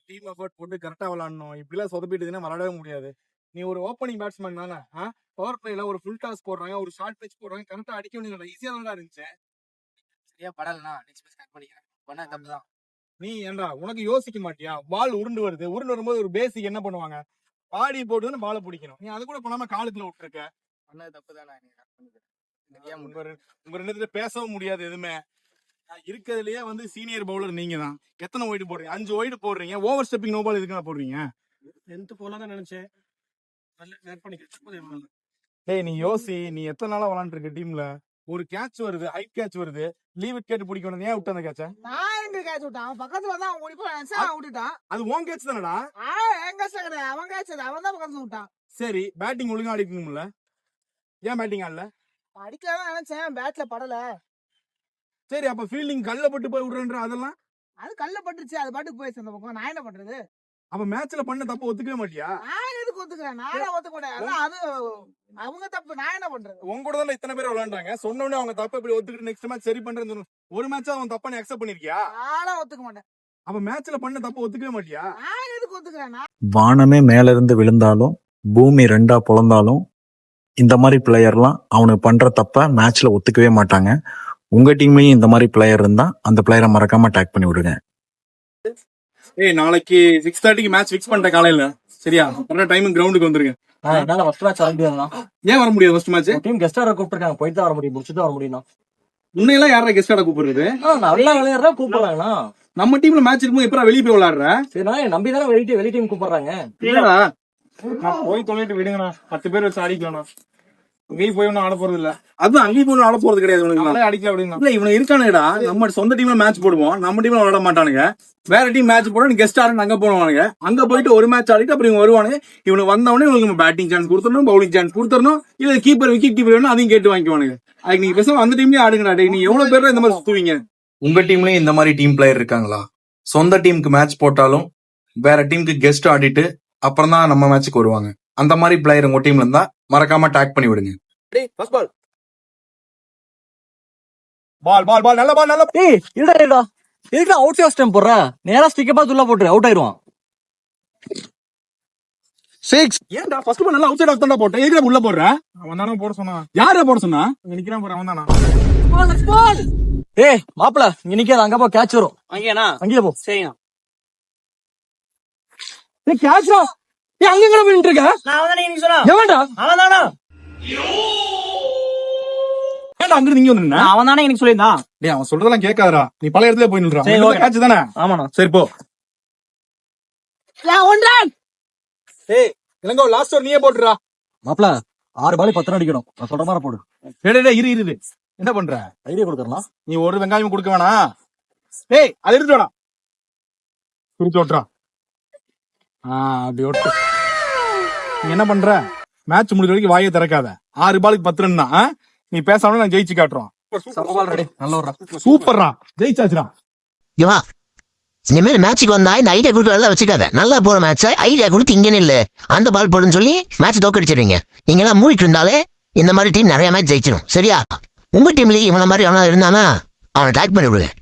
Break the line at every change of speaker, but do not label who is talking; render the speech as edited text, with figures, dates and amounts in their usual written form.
Team effort போட்டு கரெக்டா விளையாடணும். இப்படிலாம் சொதப்பிட்டுதுன்னா விளையாடவே முடியாது. நீ ஒரு ஓப்பனிங் பேட்ஸ்மேன் தானே. பவர் பிளேல ஒரு ஃபுல் டாஸ் போடுறாங்க, ஒரு ஷார்ட் பிச் போடுறாங்க, கரெக்டா அடிக்க வேண்டியது ஈஸியா தான் இருந்துச்சு.
சரியா படலனா நெக்ஸ்ட் மேட்ச் கட் பண்ணிக்கிறேன். பண்ணா தப்பு தான்.
நீ ஏன்டா உனக்கு யோசிக்க மாட்டியா? பால் உருண்டு வருது, உருண்டு வரும்போது ஒரு பேசிக் என்ன பண்ணுவாங்க? பாடி போட்டு பாலை பிடிக்கணும். நீ அது கூட பண்ணாம காலத்துல விட்டுருக்க.
பண்ணது தப்பு தான். நான் கட் பண்ணிக்கிறேன்.
உங்க ரெண்டு பேரும் பேசவும் முடியாது எதுவுமே. இருக்கிறதுலயே வந்து சீனியர் பவுலர் நீங்க தான். எத்தனை ஒயிட் போடுறீங்க? 5 ஒயிட் போடுறீங்க. ஓவர் ஸ்டெப்பிங் நோ பால் எதுக்கு போடுறீங்க?
10th போலாதான் நினைச்சேன்.
டேய் நீ யோசி, நீ எத்தனை நாளா விளையாண்டு இருக்க டீம்ல? ஒரு கேட்ச் வருது, ஹைட் கேட்ச் வருது, லீவ் இட் கேட்டு பிடிக்கணும். ஏன் விட்ட அந்த கேட்ச?
நான் எங்க கேட்ச் விட்டான்? அவன் பக்கத்துல தான் அவன் ஓடி போய் நினைச்சா அவன் விட்டுட்டான்.
அது உன் கேட்ச் தானடா?
எங்க கிடையாது, அவன் கேட்ச் அவன் தான் பக்கத்துல விட்டான்.
சரி, பேட்டிங் ஒழுங்கா அடிக்கணும்ல, ஏன் பேட்டிங் ஆடல?
அடிக்கலாம் நினைச்சேன், பேட்ல படல.
சரி, அப்ப ஃபீல்டிங் கல்ல பட்டு போய் விடுறன்ற அதெல்லாம்?
அது கல்ல பட்டுருச்சு, அது பாட்டுக்கு போயிடுச்சு அந்த பக்கம். நான் என்ன பண்றது?
அப்ப மேட்ச்ல பண்ண தப்பு ஒத்துக்கவே மாட்டியா?
நான் எதுக்கு ஒத்துக்கிறேன்? நானே ஒத்துக்க மாட்டேன். அது அவங்க தப்பு, நான் என்ன பண்றது?
உங்க கூட தான் இத்தனை பேர் விளையாண்டாங்க. சொன்ன உடனே அவங்க தப்பு இப்படி ஒத்துக்கிட்டு நெக்ஸ்ட் மேட்ச் சரி பண்றேன்னு ஒரு மேட்ச் அவன் தப்பா நீ அக்செப்ட் பண்ணிருக்கியா?
நானே ஒத்துக்க மாட்டேன்.
அப்ப மேட்ச்ல பண்ண தப்பு ஒத்துக்கவே மாட்டியா?
நான் எதுக்கு ஒத்துக்கிறேன்?
வானமே மேல இருந்து விழுந்தாலும் பூமி 2ஆ பொளந்தாலும் இந்த மாதிரி பிளேயர்லாம் அவனுக்கு பண்ற தப்ப மேட்ச்ல ஒத்துக்கவே மாட்டாங்க. உங்க டீம்லயும் இந்த மாதிரி பிளேயர் இருந்தா அந்த பிளேயரை மறக்காம டேக் பண்ணி விடுங்க.
நாளைக்கு 6:30க்கு மேட்ச் ஃபிக்ஸ் பண்ணிட்ட காலையில. சரியா? கரெக்டா டைம் கிரவுண்டுக்கு வந்துருங்க.
என்னால ஃபர்ஸ்ட் மேட்ச் வர முடியாதுண்ணா.
ஏன் வர முடியாது? ஃபர்ஸ்ட் மேட்ச்
டீம் கெஸ்ட் ஆட கூப்பிட்டுருக்காங்க. போயிட்டு தான் வர முடியும், முடிச்சுட்டு வர முடியும்.
உன்னையெல்லாம் யாரா கெஸ்ட் ஆட கூப்பிடுறது?
நல்லா விளையாடுறா கூப்பிடுறாங்கண்ணா.
நம்ம டீம்ல மேட்ச் இருக்கும்போது எப்பறம் வெளியே போய் விளையாடுற?
சரிண்ணா, நம்பி தானே வெளி டீம் கூப்பிடுறாங்க.
போய் தொலைட்டு விடுங்கண்ணா. 10 பேர் வச்சு அடிக்கணும். அங்கேயும் போய் ஒன்னும் ஆட போறது இல்ல. அது அங்கேயும் போய் ஆட போறது கிடையாது. அடிக்கல அப்படின்னா இல்ல, இவனுக்கு இருக்கானுடா. நம்ம சொந்த டீம்ல மேட்ச் போடுவோம், நம்ம டீம்ல விளையாட மாட்டானுங்க. வேற டீம் மேட்ச் போட நீ கெஸ்ட் ஆடுன்னு அங்க போடுவானுங்க. அங்க போயிட்டு ஒரு மேட்ச் ஆடிட்டு அப்புறம் இவங்க வருவானுங்க. இவனுக்கு வந்தவொடனே இவங்களுக்கு பேட்டிங் சான்ஸ் கொடுத்துடணும், பவுலிங் சான்ஸ் கொடுத்துடணும். இல்ல கீப்பர் விக்கெட் கீப்பர் வேணும், அதையும் கேட்டு வாங்கிக்குவானுங்க. அதுக்கு நீங்க பேசாம அந்த டீம்லயே ஆடுங்கடா. நீ எவ்வளவு பேர் இந்த மாதிரி சுத்துவீங்க?
உங்க டீம்லயும் இந்த மாதிரி டீம் பிளேயர் இருக்காங்களா? சொந்த டீமுக்கு மேட்ச் போட்டாலும் வேற டீமுக்கு கெஸ்ட் ஆடிட்டு அப்புறம் தான் நம்ம மேட்சுக்கு வருவாங்க. அந்த மாதிரி பிளேயர் உங்க டீம்ல இருந்தா மறக்காம டேக் பண்ணி விடுங்க.
பால் நல்ல பால்.
ஏய் இல்லடா, எதுக்கு அவுட் சைட் ஸ்டம்ப் போடுற? நேரா ஸ்டிக்கர் பார்த்து உள்ள போட்டுரு, அவுட் ஆயிடுவான்.
6. ஏன்டா ஃபர்ஸ்ட் பால் நல்லா அவுட் சைட் ஆஃப் தான்டா போட்டேன். எதுக்கு உள்ள போடுற? அவன் தான போட சொன்னா. யாரா போட சொன்னா? நிக்கிறான் பாரு, அவன் தானா?
ஏய் மாப்ள, இங்க நிக்காத, அங்க போ, கேட்ச் வரும். அங்கேயே போ.
சரிண்ணா.
ஏய் கேட்ச்ரா. ஏய் அங்க எங்கடா போயிட்டு இருக்க?
நான் அவன் தானே நீ சொன்னா.
எவன்டா?
அவன் தானா?
ஏன்டா அங்க இங்க வந்து
அவன் தானே எனக்கு சொல்லியிருந்தான்.
டேய் அவன் சொல்றதெல்லாம் கேட்காதடா. நீ பழைய இடத்துல போய் நில்றா.
சரி, ஓகே.
கேட்ச் தானே?
ஆமாண்ணா.
சரி போ. ஏய் இளங்கோ, லாஸ்ட் ஓவர் நீயே போட்டுறா.
மாப்ள 6 பால் 10 ரன் அடிக்கணும். நான் சொல்ற மாதிரி போடு.
டேய் இரு. என்ன பண்ற?
ஐடியா கொடுக்கறலாம்.
நீ ஒரு வெங்காயம் கொடுக்க வேணாம். டேய் அதை எடுத்து வேணாம். குறிச்சு ஓட்டுறா. அப்படி ஓட்டு. நீ என்ன பண்ற? மேட்ச் முடிஞ்ச வரைக்கும் வாயை திறக்காத. 6 பாலுக்கு 10 ரன் தான். நீ பேசாம நான் ஜெயிச்சு காட்டுறோம். சூப்பர்ரா, ஜெயிச்சாச்சுடா.
யோவா, இனிமேல் மேட்சுக்கு வந்தா இந்த ஐடியா கொடுத்து வச்சுக்காத. நல்லா போற மேட்ச ஐடியா கொடுத்து இங்கே இல்ல அந்த பால் போடுன்னு சொல்லி மேட்ச் தோக்கடிச்சிருவீங்க. நீங்க எல்லாம் மூடிட்டு இருந்தாலே இந்த மாதிரி டீம் நிறைய மேட்ச் ஜெயிச்சிடும். சரியா? உங்க டீம்லயே இவன மாதிரி அவனா இருந்தானா அவனை டேக் பண்ணி விடுவேன்.